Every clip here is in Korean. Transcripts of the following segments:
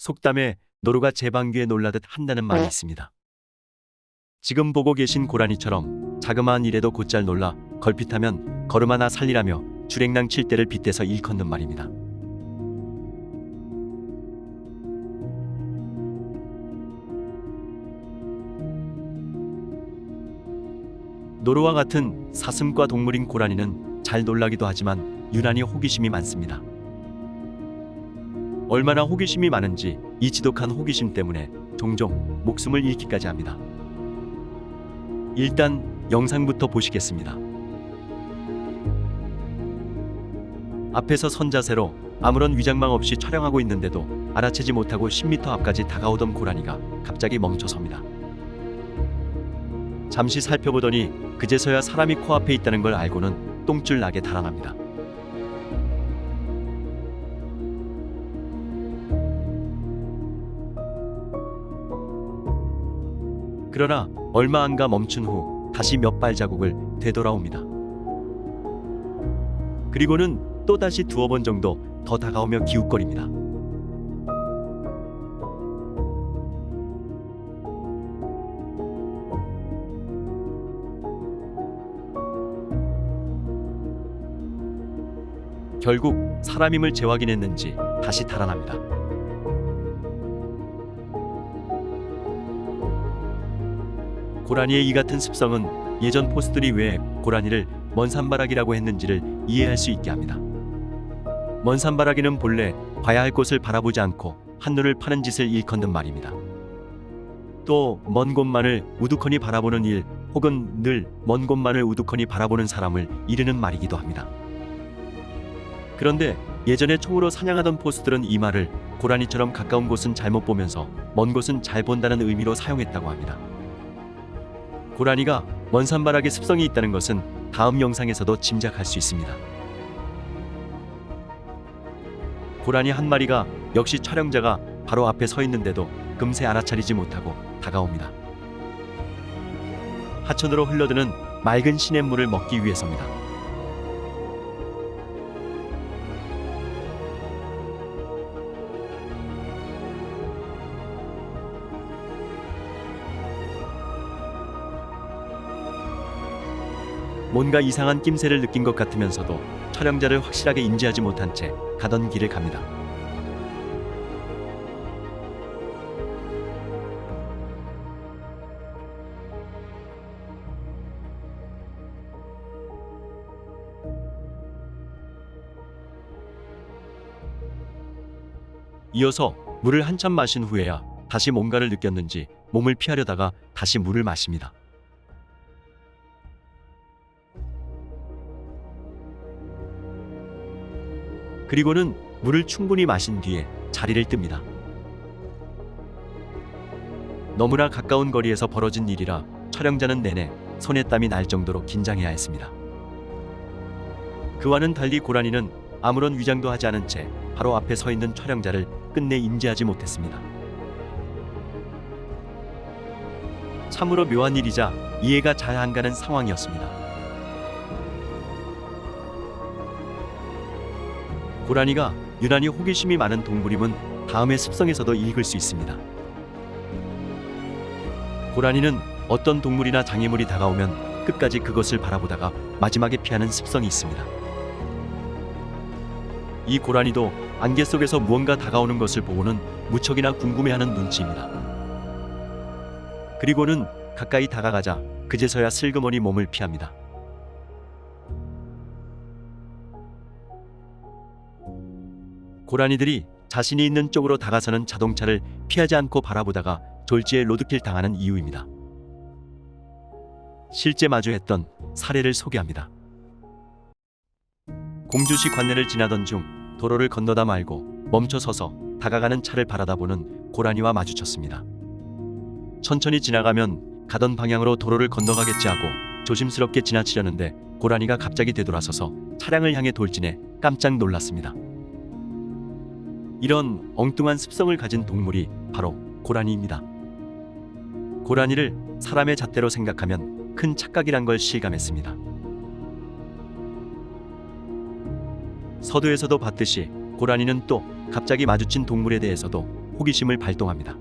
속담에 노루가 제방귀에 놀라듯 한다는 말이 있습니다. 지금 보고 계신 고라니처럼 자그마한 일에도 곧잘 놀라 걸핏하면 걸음 하나 살리라며 주랭랑 칠 때를 빗대서 일컫는 말입니다. 노루와 같은 사슴과 동물인 고라니는 잘 놀라기도 하지만 유난히 호기심이 많습니다. 얼마나 호기심이 많은지 이 지독한 호기심 때문에 종종 목숨을 잃기까지 합니다. 일단 영상부터 보시겠습니다. 앞에서 선 자세로 아무런 위장망 없이 촬영하고 있는데도 알아채지 못하고 10m 앞까지 다가오던 고라니가 갑자기 멈춰섭니다. 잠시 살펴보더니 그제서야 사람이 코앞에 있다는 걸 알고는 똥줄 나게 달아납니다. 그러나 얼마 안 가 멈춘 후 다시 몇 발자국을 되돌아옵니다. 그리고는 또다시 두어 번 정도 더 다가오며 기웃거립니다. 결국 사람임을 재확인했는지 다시 달아납니다. 고라니의 이 같은 습성은 예전 포스들이 왜 고라니를 먼산바라기라고 했는지를 이해할 수 있게 합니다. 먼산바라기는 본래 봐야 할 곳을 바라보지 않고 한눈을 파는 짓을 일컫는 말입니다. 또 먼 곳만을 우두커니 바라보는 일 혹은 늘 먼 곳만을 우두커니 바라보는 사람을 이르는 말이기도 합니다. 그런데 예전에 총으로 사냥하던 포스들은 이 말을 고라니처럼 가까운 곳은 잘못 보면서 먼 곳은 잘 본다는 의미로 사용했다고 합니다. 고라니가 먼산바라기 습성이 있다는 것은 다음 영상에서도 짐작할 수 있습니다. 고라니 한 마리가 역시 촬영자가 바로 앞에 서 있는데도 금세 알아차리지 못하고 다가옵니다. 하천으로 흘러드는 맑은 시냇물을 먹기 위해서입니다. 뭔가 이상한 낌새를 느낀 것 같으면서도 촬영자를 확실하게 인지하지 못한 채 가던 길을 갑니다. 이어서 물을 한참 마신 후에야 다시 뭔가를 느꼈는지 몸을 피하려다가 다시 물을 마십니다. 그리고는 물을 충분히 마신 뒤에 자리를 뜹니다. 너무나 가까운 거리에서 벌어진 일이라 촬영자는 내내 손에 땀이 날 정도로 긴장해야 했습니다. 그와는 달리 고라니는 아무런 위장도 하지 않은 채 바로 앞에 서 있는 촬영자를 끝내 인지하지 못했습니다. 참으로 묘한 일이자 이해가 잘 안 가는 상황이었습니다. 고라니가 유난히 호기심이 많은 동물임은 다음의 습성에서도 읽을 수 있습니다. 고라니는 어떤 동물이나 장애물이 다가오면 끝까지 그것을 바라보다가 마지막에 피하는 습성이 있습니다. 이 고라니도 안개 속에서 무언가 다가오는 것을 보고는 무척이나 궁금해하는 눈치입니다. 그리고는 가까이 다가가자 그제서야 슬그머니 몸을 피합니다. 고라니들이 자신이 있는 쪽으로 다가서는 자동차를 피하지 않고 바라보다가 졸지에 로드킬 당하는 이유입니다. 실제 마주했던 사례를 소개합니다. 공주시 관내를 지나던 중 도로를 건너다 말고 멈춰서서 다가가는 차를 바라다보는 고라니와 마주쳤습니다. 천천히 지나가면 가던 방향으로 도로를 건너가겠지 하고 조심스럽게 지나치려는데 고라니가 갑자기 되돌아서서 차량을 향해 돌진해 깜짝 놀랐습니다. 이런 엉뚱한 습성을 가진 동물이 바로 고라니입니다. 고라니를 사람의 잣대로 생각하면 큰 착각이란 걸 실감했습니다. 서두에서도 봤듯이 고라니는 또 갑자기 마주친 동물에 대해서도 호기심을 발동합니다.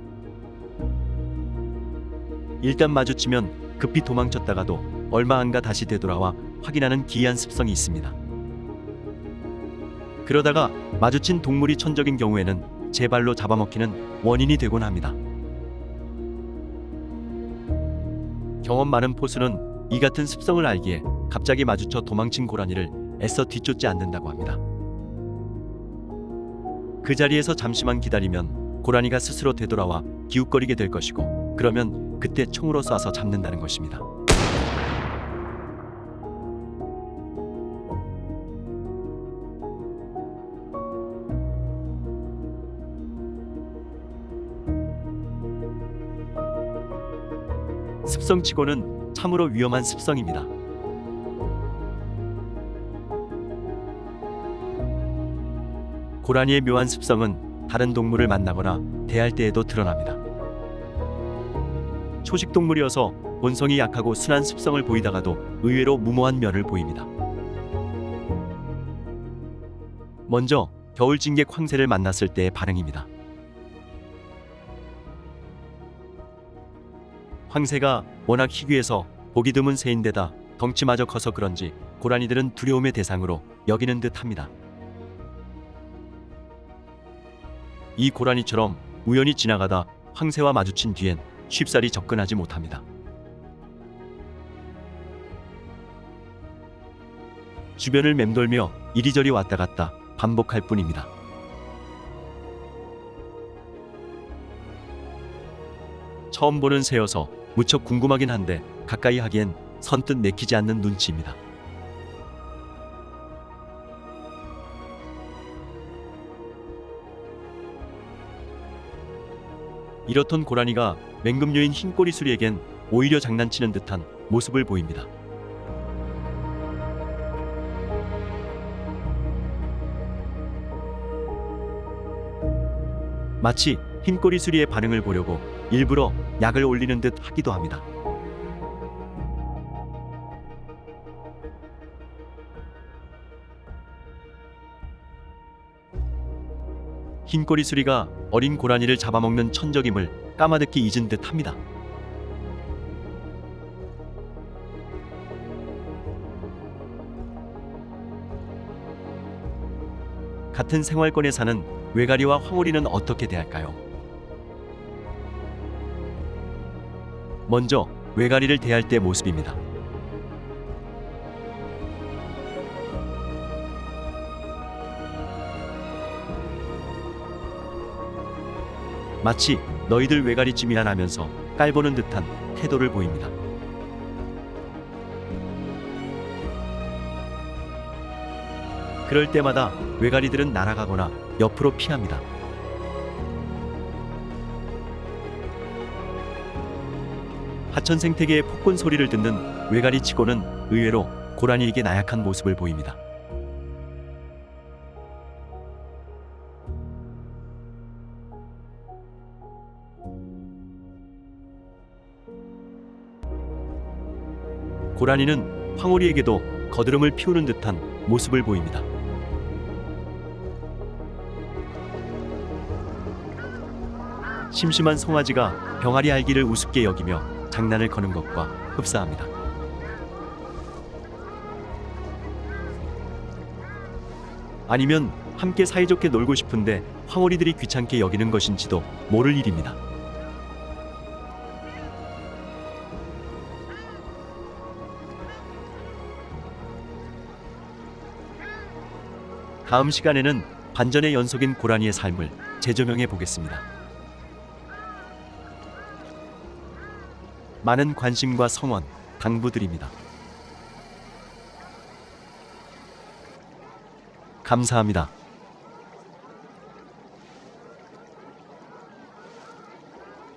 일단 마주치면 급히 도망쳤다가도 얼마 안가 다시 되돌아와 확인하는 기이한 습성이 있습니다. 그러다가 마주친 동물이 천적인 경우에는 제 발로 잡아먹히는 원인이 되곤 합니다. 경험 많은 포수는 이 같은 습성을 알기에 갑자기 마주쳐 도망친 고라니를 애써 뒤쫓지 않는다고 합니다. 그 자리에서 잠시만 기다리면 고라니가 스스로 되돌아와 기웃거리게 될 것이고, 그러면 그때 총으로 쏴서 잡는다는 것입니다. 습성치고는 참으로 위험한 습성입니다. 고라니의 묘한 습성은 다른 동물을 만나거나 대할 때에도 드러납니다. 초식동물이어서 본성이 약하고 순한 습성을 보이다가도 의외로 무모한 면을 보입니다. 먼저 겨울징계 황새를 만났을 때의 반응입니다. 황새가 워낙 희귀해서 보기 드문 새인데다 덩치마저 커서 그런지 고라니들은 두려움의 대상으로 여기는 듯합니다. 이 고라니처럼 우연히 지나가다 황새와 마주친 뒤엔 쉽사리 접근하지 못합니다. 주변을 맴돌며 이리저리 왔다 갔다 반복할 뿐입니다. 처음 보는 새여서 무척 궁금하긴 한데 가까이 하기엔 선뜻 내키지 않는 눈치입니다. 이렇던 고라니가 맹금류인 흰꼬리 수리에겐 오히려 장난치는 듯한 모습을 보입니다. 마치 흰꼬리 수리의 반응을 보려고 일부러 약을 올리는 듯 하기도 합니다. 흰꼬리 수리가 어린 고라니를 잡아먹는 천적임을 까마득히 잊은 듯 합니다. 같은 생활권에 사는 외가리와 황오리는 어떻게 대할까요? 먼저 외가리를 대할 때 모습입니다. 마치 너희들 외가리쯤이야 라면서 깔보는 듯한 태도를 보입니다. 그럴 때마다 외가리들은 날아가거나 옆으로 피합니다. 하천 생태계의 폭군 소리를 듣는 외가리치고는 의외로 고라니에게 나약한 모습을 보입니다. 고라니는 황오리에게도 거드름을 피우는 듯한 모습을 보입니다. 심심한 송아지가 병아리 알기를 우습게 여기며 장난을 거는 것과 흡사합니다. 아니면 함께 사이좋게 놀고 싶은데 황오리들이 귀찮게 여기는 것인지도 모를 일입니다. 다음 시간에는 반전의 연속인 고라니의 삶을 재조명해 보겠습니다. 많은 관심과 성원 당부드립니다. 감사합니다.